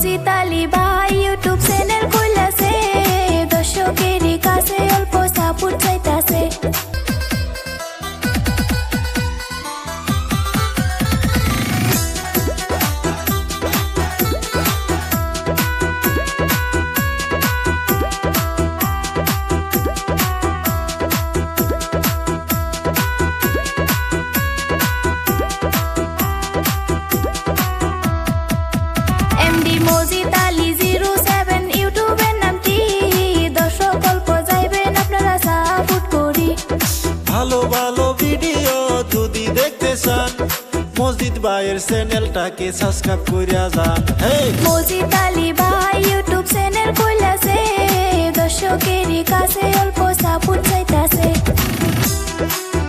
মজিদ আলী ভাই YouTube channel খুলেছে, দর্শকেরই কাছে অল্প সাপোর্ট চাইতাছে। এমডি মজিদ আলী 07 ইউটিউবের নামটি, দর্শক অল্প যাইবেন আপনারা সাপোর্ট করি। ভালো ভালো ভিডিও যদি দেখতে চান মজিদ ভাইয়ের চ্যানেলটাকে সাবস্ক্রাইব কইরা যান। মজিদ